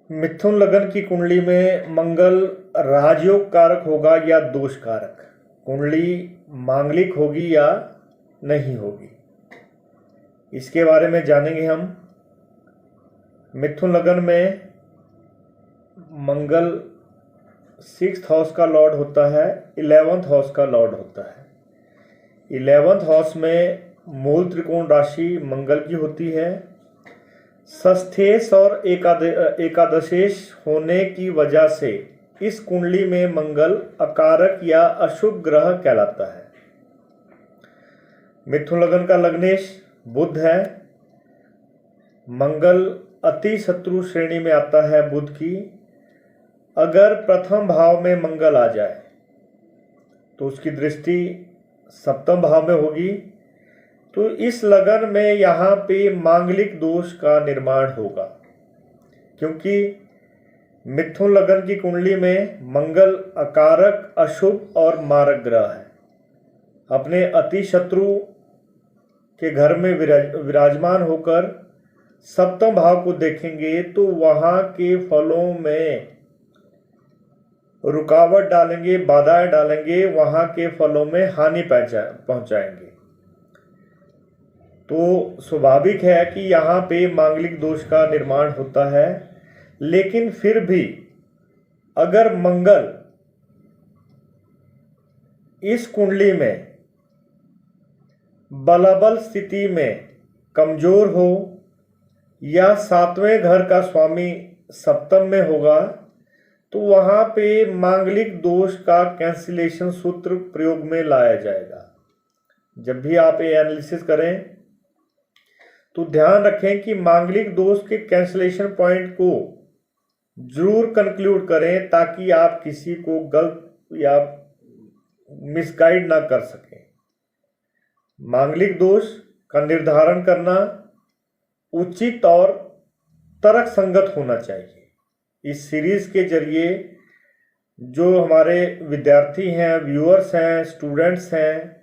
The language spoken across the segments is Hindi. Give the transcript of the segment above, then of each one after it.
मिथुन लग्न की कुंडली में मंगल राजयोग कारक होगा या दोष कारक? कुंडली मांगलिक होगी या नहीं होगी, इसके बारे में जानेंगे हम। मिथुन लग्न में मंगल 6th हाउस का लॉर्ड होता है, 11th हाउस का लॉर्ड होता है। 11th हाउस में मूल त्रिकोण राशि मंगल की होती है। षष्ठेश और एकादशेश होने की वजह से इस कुंडली में मंगल अकारक या अशुभ ग्रह कहलाता है। मिथुन लग्न का लग्नेश बुध है। मंगल अति शत्रु श्रेणी में आता है बुध की। अगर प्रथम भाव में मंगल आ जाए तो उसकी दृष्टि सप्तम भाव में होगी, तो इस लगन में यहाँ पे मांगलिक दोष का निर्माण होगा, क्योंकि मिथुन लगन की कुंडली में मंगल अकारक, अशुभ और मारक ग्रह है। अपने अति शत्रु के घर में विराजमान होकर सप्तम भाव को देखेंगे तो वहाँ के फलों में रुकावट डालेंगे, बाधाएं डालेंगे, वहाँ के फलों में हानि पहुँचाएंगे। तो स्वाभाविक है कि यहाँ पे मांगलिक दोष का निर्माण होता है। लेकिन फिर भी अगर मंगल इस कुंडली में बलाबल स्थिति में कमजोर हो या 7वें घर का स्वामी सप्तम में होगा, तो वहाँ पे मांगलिक दोष का कैंसिलेशन सूत्र प्रयोग में लाया जाएगा। जब भी आप ये एनालिसिस करें तो ध्यान रखें कि मांगलिक दोष के कैंसिलेशन पॉइंट को जरूर कंक्लूड करें, ताकि आप किसी को गलत या मिसगाइड ना कर सकें। मांगलिक दोष का निर्धारण करना उचित और तर्क संगत होना चाहिए। इस सीरीज के जरिए जो हमारे विद्यार्थी हैं, व्यूअर्स हैं, स्टूडेंट्स हैं,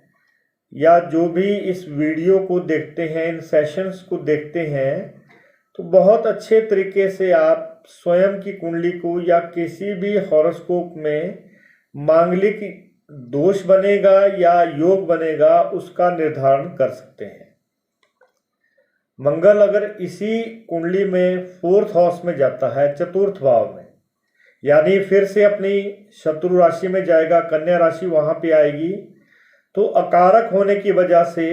या जो भी इस वीडियो को देखते हैं, इन सेशंस को देखते हैं, तो बहुत अच्छे तरीके से आप स्वयं की कुंडली को या किसी भी हॉरोस्कोप में मांगलिक दोष बनेगा या योग बनेगा उसका निर्धारण कर सकते हैं। मंगल अगर इसी कुंडली में 4th हाउस में जाता है, चतुर्थ भाव में, यानी फिर से अपनी शत्रु राशि में जाएगा, कन्या राशि वहां पे आएगी, तो अकारक होने की वजह से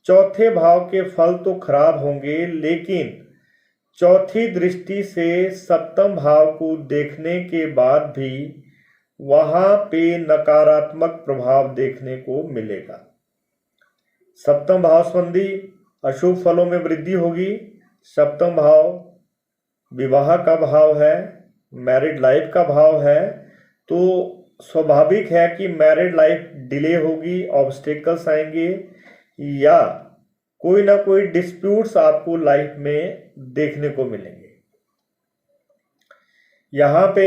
चौथे भाव के फल तो खराब होंगे, लेकिन चौथी दृष्टि से सप्तम भाव को देखने के बाद भी वहां पे नकारात्मक प्रभाव देखने को मिलेगा। सप्तम भाव संबंधी अशुभ फलों में वृद्धि होगी। सप्तम भाव विवाह का भाव है, मैरिड लाइफ का भाव है, तो स्वाभाविक है कि मैरिड लाइफ डिले होगी, ऑब्स्टेकल्स आएंगे या कोई ना कोई डिस्प्यूट्स आपको लाइफ में देखने को मिलेंगे। यहाँ पे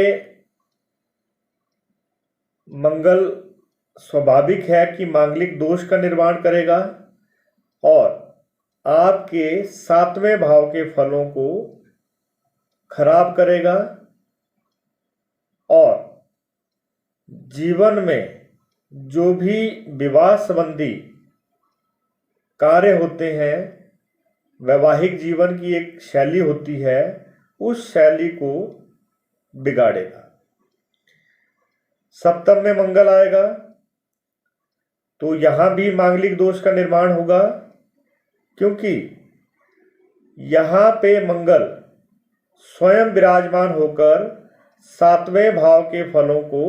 मंगल स्वाभाविक है कि मांगलिक दोष का निर्माण करेगा और आपके 7वें भाव के फलों को खराब करेगा, और जीवन में जो भी विवाह संबंधी कार्य होते हैं, वैवाहिक जीवन की एक शैली होती है, उस शैली को बिगाड़ेगा। सप्तम में मंगल आएगा तो यहां भी मांगलिक दोष का निर्माण होगा, क्योंकि यहां पे मंगल स्वयं विराजमान होकर 7वें भाव के फलों को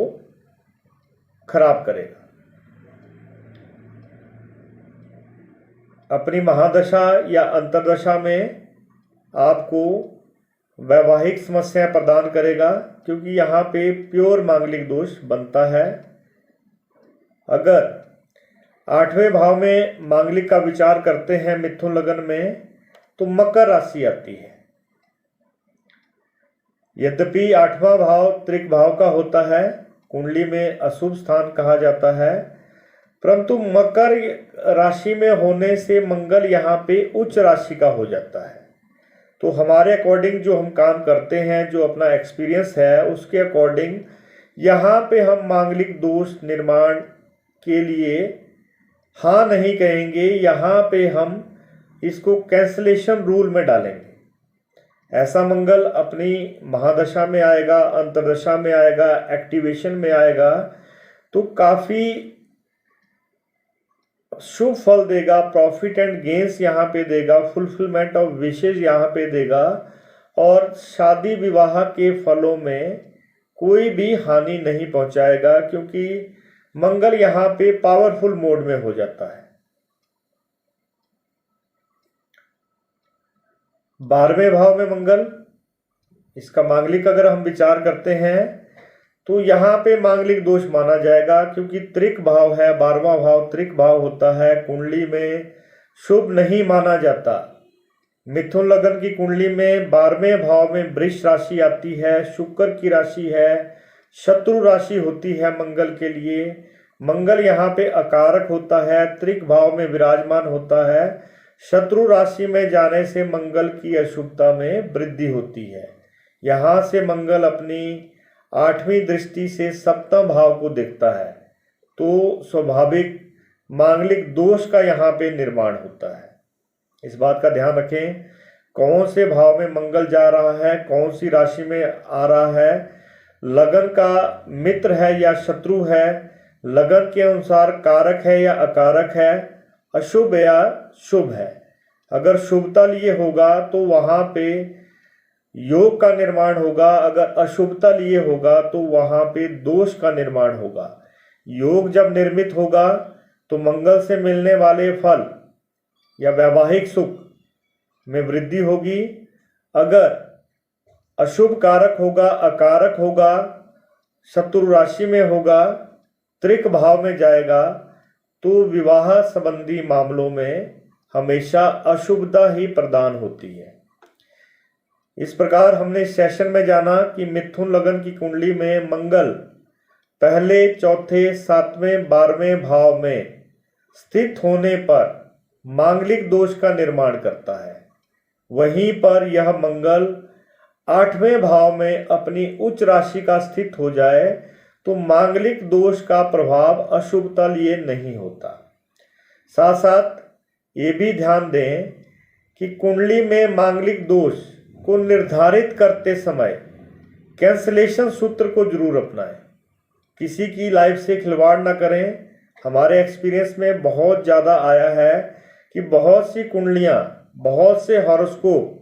खराब करेगा। अपनी महादशा या अंतर्दशा में आपको वैवाहिक समस्याएं प्रदान करेगा, क्योंकि यहाँ पे प्योर मांगलिक दोष बनता है। अगर 8वें भाव में मांगलिक का विचार करते हैं मिथुन लग्न में, तो मकर राशि आती है। यद्यपि 8वां भाव त्रिक भाव का होता है, कुंडली में अशुभ स्थान कहा जाता है, परंतु मकर राशि में होने से मंगल यहाँ पे उच्च राशि का हो जाता है। तो हमारे अकॉर्डिंग जो हम काम करते हैं, जो अपना एक्सपीरियंस है उसके अकॉर्डिंग यहाँ पे हम मांगलिक दोष निर्माण के लिए हाँ नहीं कहेंगे, यहाँ पे हम इसको कैंसलेशन रूल में डालेंगे। ऐसा मंगल अपनी महादशा में आएगा, अंतर्दशा में आएगा, एक्टिवेशन में आएगा तो काफ़ी शुभ फल देगा, प्रॉफिट एंड गेन्स यहाँ पे देगा, फुलफिलमेंट ऑफ विशेज यहाँ पे देगा और शादी विवाह के फलों में कोई भी हानि नहीं पहुंचाएगा, क्योंकि मंगल यहाँ पे पावरफुल मोड में हो जाता है। 12वें भाव में मंगल, इसका मांगलिक अगर हम विचार करते हैं तो यहाँ पे मांगलिक दोष माना जाएगा, क्योंकि त्रिक भाव है, 12वां भाव त्रिक भाव होता है, कुंडली में शुभ नहीं माना जाता। मिथुन लग्न की कुंडली में 12वें भाव में वृष राशि आती है, शुक्र की राशि है, शत्रु राशि होती है मंगल के लिए। मंगल यहाँ पे अकारक होता है, त्रिक भाव में विराजमान होता है। शत्रु राशि में जाने से मंगल की अशुभता में वृद्धि होती है। यहाँ से मंगल अपनी 8वीं दृष्टि से 7वें भाव को देखता है, तो स्वाभाविक मांगलिक दोष का यहाँ पे निर्माण होता है। इस बात का ध्यान रखें, कौन से भाव में मंगल जा रहा है, कौन सी राशि में आ रहा है, लगन का मित्र है या शत्रु है, लगन के अनुसार कारक है या अकारक है, अशुभ या शुभ है। अगर शुभता लिए होगा तो वहाँ पे योग का निर्माण होगा, अगर अशुभता लिए होगा तो वहाँ पे दोष का निर्माण होगा। योग जब निर्मित होगा तो मंगल से मिलने वाले फल या वैवाहिक सुख में वृद्धि होगी। अगर अशुभ कारक होगा, अकारक होगा, शत्रु राशि में होगा, त्रिक भाव में जाएगा तो विवाह संबंधी मामलों में हमेशा अशुभता ही प्रदान होती है। इस प्रकार हमने इस सेशन में जाना कि मिथुन लग्न की कुंडली में मंगल पहले, चौथे, 7वें, 12वें भाव में स्थित होने पर मांगलिक दोष का निर्माण करता है। वहीं पर यह मंगल 8वें भाव में अपनी उच्च राशि का स्थित हो जाए तो मांगलिक दोष का प्रभाव अशुभता लिए नहीं होता। साथ साथ ये भी ध्यान दें कि कुंडली में मांगलिक दोष को निर्धारित करते समय कैंसलेशन सूत्र को जरूर अपनाएं। किसी की लाइफ से खिलवाड़ ना करें। हमारे एक्सपीरियंस में बहुत ज़्यादा आया है कि बहुत सी कुंडलियाँ, बहुत से हॉरोस्कोप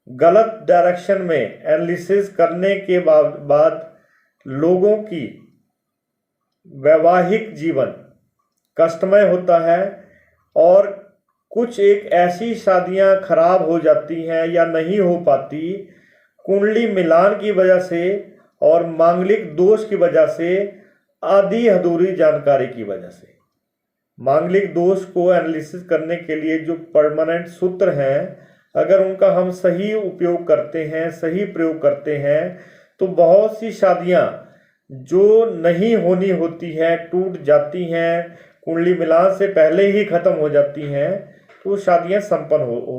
गलत डायरेक्शन में एनालिसिस करने के बाद लोगों की वैवाहिक जीवन कष्टमय होता है और कुछ एक ऐसी शादियां खराब हो जाती हैं या नहीं हो पाती कुंडली मिलान की वजह से और मांगलिक दोष की वजह से, आधी अधूरी जानकारी की वजह से। मांगलिक दोष को एनालिसिस करने के लिए जो परमानेंट सूत्र हैं, अगर उनका हम सही उपयोग करते हैं, सही प्रयोग करते हैं तो बहुत सी शादियां जो नहीं होनी होती हैं टूट जाती हैं, कुंडली मिलान से पहले ही खत्म हो जाती हैं, तो शादियां संपन्न हो